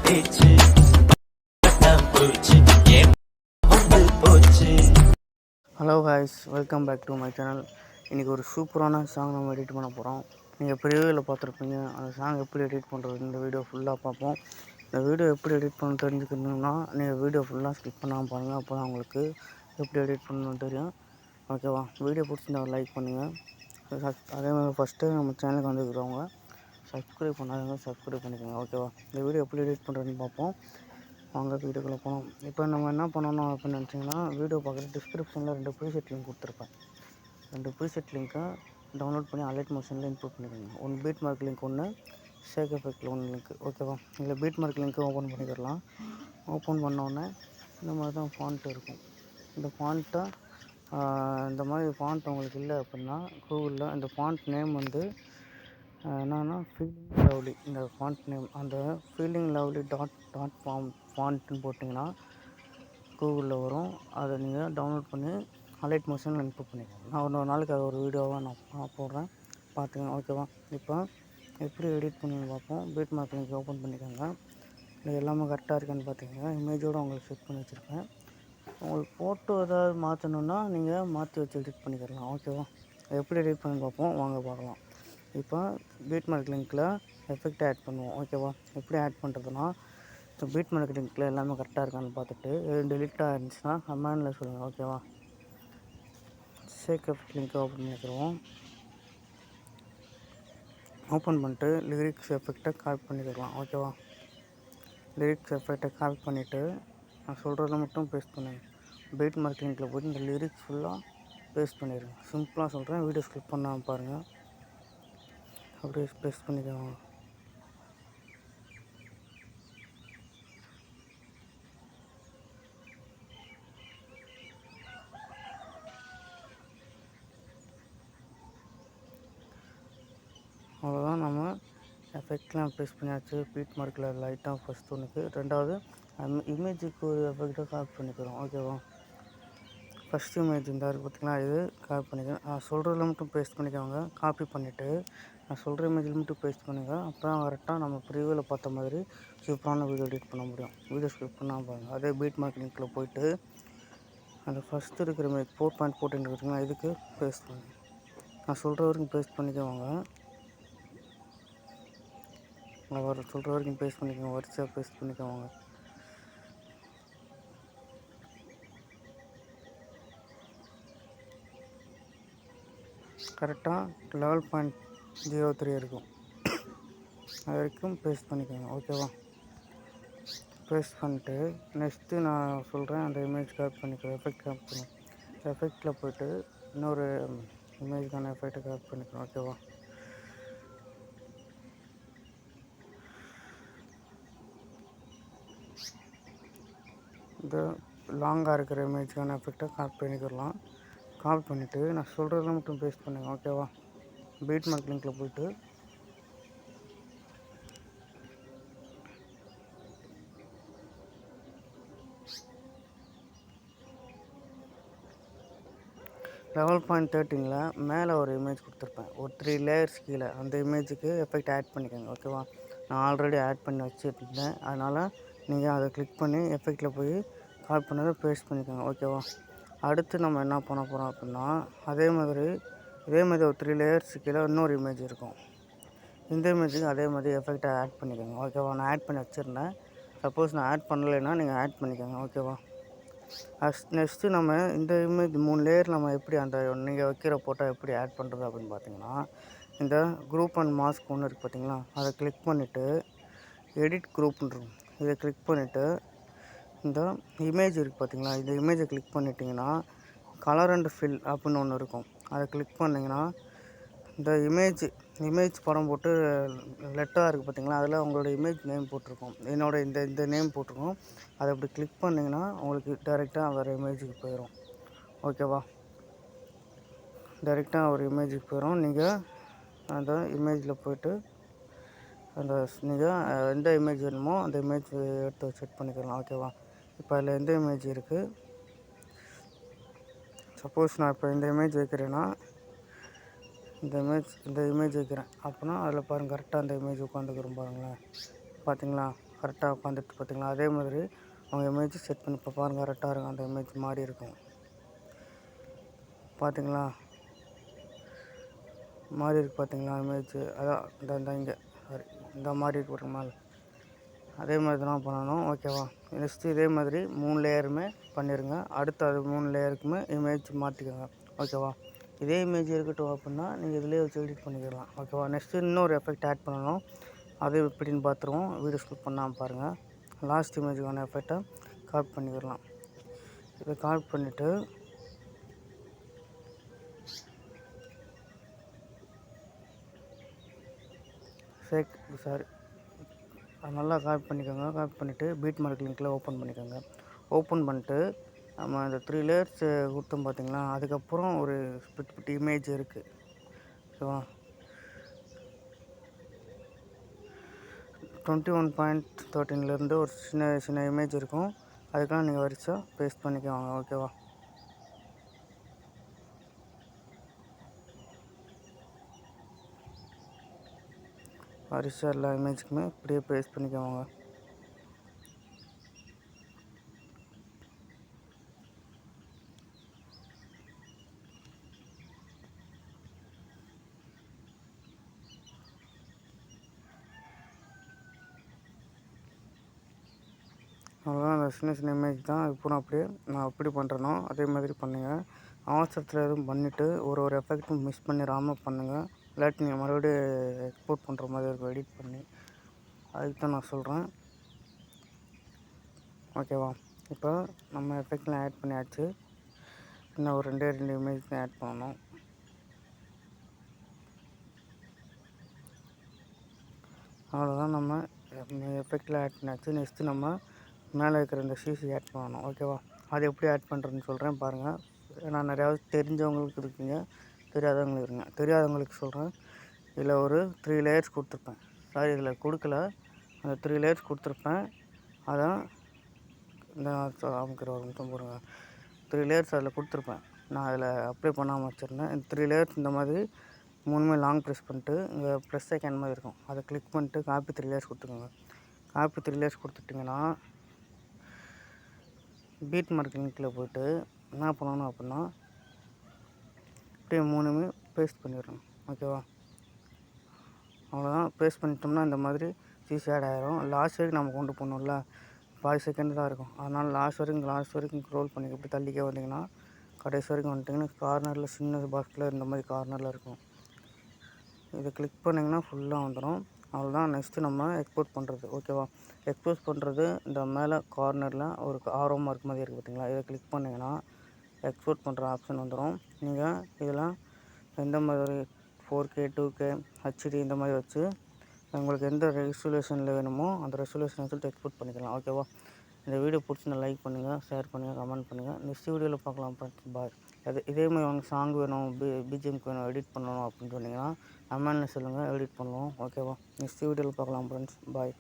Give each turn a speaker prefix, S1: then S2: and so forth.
S1: Hello guys, welcome back to my channel. இன்றைக்கி ஒரு சூப்பரான சாங் நம்ம எடிட் பண்ண போகிறோம். நீங்கள் ப்ரிவியூவில் பார்த்துருப்பீங்க. அந்த சாங் எப்படி எடிட் பண்ணுறது இந்த வீடியோ ஃபுல்லாக பார்ப்போம். இந்த வீடியோ எப்படி எடிட் பண்ண தெரிஞ்சுக்கணுன்னா நீங்கள் வீடியோ ஃபுல்லாக ஸ்கிப் பண்ணாமல் பாருங்கள். அப்போ தான் உங்களுக்கு எப்படி எடிட் பண்ணணும்னு தெரியும். ஓகேவா? வீடியோ பிடிச்சிருந்தா லைக் பண்ணுங்கள். அதே மாதிரி ஃபஸ்ட்டு நம்ம சேனலுக்கு வந்துருக்கிறவங்க சப்ஸ்கிரைப் பண்ணாதவங்க சப்ஸ்கிரைப் பண்ணிக்கோங்க. ஓகேவா? இந்த வீடியோ எப்படி எடிட் பண்ணுறதுன்னு பார்ப்போம். வாங்க வீடியோக்குள்ளே போனோம். இப்போ நம்ம என்ன பண்ணணும் அப்படின்னு நினச்சிங்கன்னா, வீடியோ பார்க்குறது டிஸ்கிரிப்ஷனில் 2 ப்ரீசெட் லிங்க் கொடுத்துருப்பேன். 2 ப்ரீசெட் லிங்க்கை டவுன்லோட் பண்ணி அலைட் மோஷனில் இன்புட் பண்ணிக்கோங்க. ஒன்று பீட் மார்க் லிங்க், ஒன்று ஷேக் எஃபெக்டில் ஒன்று லிங்க். ஓகேவா? இல்லை பீட் மார்க் லிங்க்கு ஓப்பன் பண்ணிக்கிறலாம். ஓப்பன் பண்ணோடனே இந்த மாதிரி தான் ஃபாண்ட்டு இருக்கும். இந்த ஃபாண்ட்டை இந்த மாதிரி ஃபாண்ட் உங்களுக்கு இல்லை அப்படின்னா கூகுளில் இந்த ஃபாண்ட் நேம் வந்து என்னன்னா ஃபீலிங் லவ்லி. இந்த ஃபாண்ட் நேம் அந்த ஃபீலிங் லவ்லி ஃபாண்ட்டுன்னு போட்டிங்கன்னா கூகுளில் வரும். அதை நீங்கள் டவுன்லோட் பண்ணி அலைட் மோஷனில் இன்புட் பண்ணிக்கலாம். நான் ஒரு நாளைக்கு அது ஒரு வீடியோவாக நான் போடுறேன், பார்த்துங்க. ஓகேவா? இப்போ எப்படி எடிட் பண்ணி பார்ப்போம். பீட் மார்க் லிங்க் ஓப்பன் பண்ணிக்கோங்க. இது எல்லாமே கரெக்டாக இருக்கான்னு பார்த்துக்கோங்க. இமேஜோடு உங்களுக்கு செட் பண்ணி வச்சுருக்கேன். உங்களுக்கு ஃபோட்டோ ஏதாவது மாற்றணுன்னா நீங்கள் மாற்றி வச்சு எடிட் பண்ணிக்கலாம். ஓகேவா? எப்படி எடிட் பண்ணி பார்ப்போம், வாங்க பார்க்கலாம். இப்போ பீட் மார்க் லிங்க்கில் எஃபெக்ட் ஆட் பண்ணுவோம். ஓகேவா? எப்படி ஆட் பண்ணுறதுன்னா, இப்போ பீட் மார்க் லிங்க்கில் எல்லாமே கரெக்டாக இருக்கான்னு பார்த்துட்டு டெலிட்டாக இருந்துச்சுன்னா கமெண்டில் சொல்லுங்கள். ஓகேவா? ஷேக் எஃபெக்ட் லிங்க்கை ஓப்பன் பண்ணிக்கிறோம். ஓப்பன் பண்ணிட்டு லிரிக்ஸ் எஃபெக்டை காப்பி பண்ணிக்கலாம். ஓகேவா? லிரிக்ஸ் எஃபெக்டை காப்பி பண்ணிவிட்டு நான் சொல்கிறத மட்டும் பேஸ்ட் பண்ணுங்கள். பீட் மார்க் லிங்க்கில் போய்ட்டு இந்த லிரிக்ஸ் ஃபுல்லாக பேஸ்ட் பண்ணிடுங்க. சிம்பிளாக சொல்கிறேன், வீடியோ ஸ்கிப் பண்ணாமல் பாருங்கள். அப்படியே பேஸ்ட் பண்ணிக்கோங்க. அவ்வளோதான், நம்ம எஃபெக்ட்லாம் பேஸ்ட் பண்ணியாச்சு. பீட் மார்க்கில் லைட்டாக ஃபஸ்ட் ஒன்றுக்கு, ரெண்டாவது இமேஜுக்கு ஒரு எஃபெக்டாக காப்பி பண்ணிக்கிறோம். ஓகேவா? ஃபஸ்ட் இமேஜ் இந்த இருக்குது பார்த்திங்களா, இது காப்பி பண்ணிக்கிறேன். நான் சொல்கிறதுல மட்டும் பேஸ்ட் பண்ணிக்கோங்க. காப்பி பண்ணிவிட்டு நான் சொல்கிற இமேஜில் மட்டும் பேஸ்ட் பண்ணுங்கள். அப்போ தான் கரெக்டாக நம்ம ப்ரிவியூவில் பார்த்த மாதிரி சூப்பரான வீடியோ எடிட் பண்ண முடியும். வீடியோ ஸ்கிப் பண்ணாமல் பாருங்கள். அதே பீட் மார்க் லிங்க்கில் போய்ட்டு அந்த ஃபஸ்ட்டு இருக்கிற இமேஜ் 4.14 இருக்குதுங்களா, இதுக்கு பேஸ்ட் பண்ணுங்கள். நான் சொல்கிற வரைக்கும் பேஸ்ட் பண்ணிக்கோங்க. நான் சொல்கிற வரைக்கும் பேஸ்ட் பண்ணிக்கோங்க. வரிசையாக பேஸ்ட் பண்ணிக்கோங்க. கரெக்டாக 11.03 இருக்கும். அது வரைக்கும் பேஸ்ட் பண்ணிக்கோங்க. ஓகேவா? பேஸ்ட் பண்ணிட்டு நெக்ஸ்ட்டு நான் சொல்கிறேன், அந்த இமேஜ் காப்பி பண்ணிக்கிறேன். எஃபெக்ட் காப்பி பண்ணி எஃபெக்டில் போய்ட்டு இன்னொரு இமேஜுக்கான எஃபெக்டை காப்பி பண்ணிக்கிறோம். ஓகேவா? இந்த லாங்காக இருக்கிற இமேஜுக்கான எஃபெக்டை காப்பி பண்ணிக்கிறலாம். காப்பி பண்ணிவிட்டு நான் சொல்கிறத மட்டும் பேஸ்ட் பண்ணுங்கள். ஓகேவா? பீட் மார்க் லிங்க்கில் போய்ட்டு லெவல் 13 மேலே ஒரு இமேஜ் கொடுத்துருப்பேன், ஒரு 3 லேயர்ஸ் கீழே. அந்த இமேஜுக்கு எஃபெக்ட் ஆட் பண்ணிக்கோங்க. ஓகேவா? நான் ஆல்ரெடி ஆட் பண்ணி வச்சுருந்தேன், அதனால் நீங்கள் அதை கிளிக் பண்ணி எஃபெக்டில் போய் காப்பி பண்ணதை பேஸ்ட் பண்ணிக்கோங்க. ஓகேவா? அடுத்து நம்ம என்ன பண்ண போகிறோம் அப்படின்னா, இதே மாதிரி ஒரு 3 லேயர்ஸ் கீழே இன்னொரு இமேஜ் இருக்கும். இந்த இமேஜுக்கு அதே மாதிரி எஃபெக்டை ஆட் பண்ணிக்கோங்க. ஓகேவா? நான் ஆட் பண்ணி வச்சுருந்தேன். சப்போஸ் நான் ஆட் பண்ணலைன்னா நீங்கள் ஆட் பண்ணிக்கோங்க. ஓகேவா? நெக்ஸ்ட்டு நம்ம இந்த இமேஜ் 3 லேயர் நம்ம எப்படி அந்த நீங்கள் வைக்கிற ஃபோட்டோ எப்படி ஆட் பண்ணுறது அப்படின்னு பார்த்தீங்கன்னா, இந்த குரூப் அண்ட் மாஸ்க் ஒன்று இருக்குது பார்த்தீங்களா, அதை கிளிக் பண்ணிவிட்டு எடிட் குரூப்ன்றும் இதை கிளிக் பண்ணிவிட்டு இந்த இமேஜ் இருக்குது பார்த்தீங்களா, இந்த இமேஜை கிளிக் பண்ணிட்டீங்கன்னா கலர் அண்ட் ஃபில் அப்படின்னு ஒன்று இருக்கும். அதை கிளிக் பண்ணிங்கன்னா இந்த இமேஜ் படம் போட்டு லெட்டராக இருக்குது பார்த்தீங்களா, அதில் உங்களோட இமேஜ் நேம் போட்டிருக்கும். என்னோடய இந்த நேம் போட்டிருக்கும். அதை அப்படி கிளிக் பண்ணிங்கன்னா உங்களுக்கு டைரெக்டாக வேறு இமேஜுக்கு போயிடும். ஓகேவா? டைரெக்டாக ஒரு இமேஜுக்கு போயிடும். நீங்கள் அந்த இமேஜில் போய்ட்டு அந்த நீங்கள் எந்த இமேஜ் வேணுமோ அந்த இமேஜ் எடுத்து செட் பண்ணிக்கலாம். ஓகேவா? இப்போ அதில் எந்த இமேஜ் இருக்குது, சப்போஸ் நான் இப்போ இந்த இமேஜ் வைக்கிறேன்னா இந்த இமேஜ் வைக்கிறேன் அப்படின்னா அதில் பாருங்கள், கரெக்டாக அந்த இமேஜ் உட்காந்துக்கிறோம் பாருங்களேன். பார்த்தீங்களா? கரெக்டாக உட்காந்துட்டு பார்த்தீங்களா? அதே மாதிரி உங்கள் இமேஜ் செட் பண்ணி இப்போ பாருங்கள், கரெக்டாக இருக்கும். அந்த இமேஜ் மாறி இருக்கும் பார்த்தீங்களா? மாறி இருக்குது பார்த்தீங்களா இமேஜ்? அதான் இந்த இங்கே சாரி, இந்த மாதிரி இருக்கு பாருங்க மேலே. அதே மாதிரி தான் பண்ணணும், ஓகேவா? நெக்ஸ்ட்டு இதே மாதிரி 3 லேயருமே பண்ணிடுங்க. அடுத்து அது 3 லேயருக்குமே இமேஜ் மாற்றிக்கோங்க, ஓகேவா? இதே இமேஜ் இருக்கட்டும் அப்படின்னா நீங்கள் இதிலே வச்சு எடிட் பண்ணிக்கலாம், ஓகேவா? நெக்ஸ்ட்டு இன்னொரு எஃபெக்ட் ஆட் பண்ணணும். அது எப்படின்னு பார்த்துருவோம். வீடியோ ஸ்கிப் பண்ணாமல் பாருங்கள். லாஸ்ட் இமேஜுக்கான எஃபெக்டை காப்பி பண்ணிக்கலாம். இதை காப்பி பண்ணிவிட்டு சாரி, அது நல்லா காப்பி பண்ணிக்கோங்க. காப்பி பண்ணிவிட்டு பீட் மார்க் லிங்க்கில் ஓப்பன் பண்ணிக்கோங்க. ஓப்பன் பண்ணிட்டு நம்ம இந்த 3 லேயர்ஸ் கொடுத்தோம் பார்த்தீங்களா? அதுக்கப்புறம் ஒரு ஸ்பிட் இமேஜ் இருக்குது, ஓகேவா? 21.13லேருந்து ஒரு சின்ன இமேஜ் இருக்கும். அதுக்கெல்லாம் நீங்கள் வரிசா பேஸ்ட் பண்ணிக்கோங்க, ஓகேவா? வரிசா எல்லா இமேஜுக்குமே இப்படியே பேஸ்ட் பண்ணிக்கோங்க. அவ்வளோதான், அந்த சின்ன இமேஜ் தான். இப்போ அப்படியே நான் எப்படி பண்ணுறேனோ அதே மாதிரி பண்ணுங்கள். அவசரத்தில் எதுவும் பண்ணிவிட்டு ஒரு எஃபெக்ட்டும் மிஸ் பண்ணிடாமல் பண்ணுங்கள். இல்லாட்டி நீங்கள் மறுபடியும் எக்ஸ்போர்ட் பண்ணுற மாதிரி இருக்கும், எடிட் பண்ணி. அதுக்கு தான் நான் சொல்கிறேன், ஓகேவா? இப்போ நம்ம எஃபெக்ட்லாம் ஆட் பண்ணியாச்சு. இன்னும் ஒரு 2 இமேஜ் தான் ஆட் பண்ணணும். அவ்வளோதான், நம்ம எஃபெக்டில் ஆட் பண்ணியாச்சு. நெக்ஸ்ட்டு நம்ம மேலே இருக்கிற இந்த சிசி ஆட் பண்ணணும், ஓகேவா? அது எப்படி ஆட் பண்ணுறதுன்னு சொல்கிறேன் பாருங்கள். நான் நிறையாவது தெரிஞ்சவங்களுக்கு இருக்கீங்க, தெரியாதவங்களுக்கு இருங்க. தெரியாதவங்களுக்கு சொல்கிறேன். இதில் ஒரு 3 லேயர்ஸ் கொடுத்துருப்பேன். சாரி, இதில் கொடுக்கல. அந்த 3 லேயர்ஸ் கொடுத்துருப்பேன். அதான் இந்த அமைக்கிற ஒரு நிமிஷம் போடுங்க. 3 லேயர்ஸ் அதில் கொடுத்துருப்பேன். நான் அதில் அப்ளை பண்ணாமல் வச்சுருந்தேன். இந்த 3 லேயர்ஸ் இந்த மாதிரி 3மே லாங் ப்ரெஸ் பண்ணிட்டு இங்கே ப்ளஸ் ஐக்கான் மாதிரி இருக்கும், அதை கிளிக் பண்ணிட்டு காப்பி 3 லேயர்ஸ் கொடுத்துக்கோங்க. காப்பி 3 லேயர்ஸ் கொடுத்துட்டிங்கன்னா பீட் மார்க் லிங்க்கில் போய்ட்டு என்ன பண்ணணும் அப்படின்னா அப்படியே 3மே பேஸ்ட் பண்ணிடணும், ஓகேவா? அவ்வளோதான். பேஸ்ட் பண்ணிட்டோம்னா இந்த மாதிரி சிசி ஆட் ஆகிரும். லாஸ்ட் வரைக்கும் நம்ம கொண்டு போகணும்ல, 5 செகண்ட் தான் இருக்கும். அதனால் லாஸ்ட் வரைக்கும் ரோல் பண்ணி இப்படி தள்ளிக்கே வந்தீங்கன்னா கடைசி வரைக்கும் வந்துட்டிங்கன்னா கார்னரில் சின்ன பாக்ஸில் இந்த மாதிரி கார்னரில் இருக்கும். இதை கிளிக் பண்ணிங்கன்னா ஃபுல்லாக வந்துடும். அவ்வளோதான். நெக்ஸ்ட்டு நம்ம எக்ஸ்போர்ட் பண்ணுறது, ஓகேவா? எக்ஸ்போர்ட் பண்ணுறது இந்த மேலே கார்னரில் ஒரு ஆரோ மார்க் மாதிரி இருக்குது பார்த்தீங்களா? இதை கிளிக் பண்ணிங்கன்னா எக்ஸ்போர்ட் பண்ணுற ஆப்ஷன் வந்துடும். நீங்கள் இதில் எந்த மாதிரி 4K 2K HD இந்த மாதிரி வச்சு உங்களுக்கு எந்த ரெசல்யூஷனில் வேணுமோ அந்த ரெசல்யூஷனை சொல்லிட்டு எக்ஸ்போர்ட் பண்ணிக்கலாம், ஓகேவா? இந்த வீடியோ பிடிச்சிருந்தா லைக் பண்ணுங்கள், ஷேர் பண்ணுங்கள், கமெண்ட் பண்ணுங்கள். நெக்ஸ்ட் வீடியோவில் பார்க்கலாம் ஃப்ரெண்ட்ஸ், பாய். இதே மாதிரி உங்களுக்கு சாங் வேணும், பிஜிஎம்க்கு வேணும், எடிட் பண்ணணும் அப்படின்னு சொன்னீங்கன்னா கமெண்ட்டில் சொல்லுங்கள், எடிட் பண்ணுவோம், ஓகேவா? நெக்ஸ்ட் வீடியோவில் பார்க்கலாம் ஃப்ரெண்ட்ஸ், பாய்.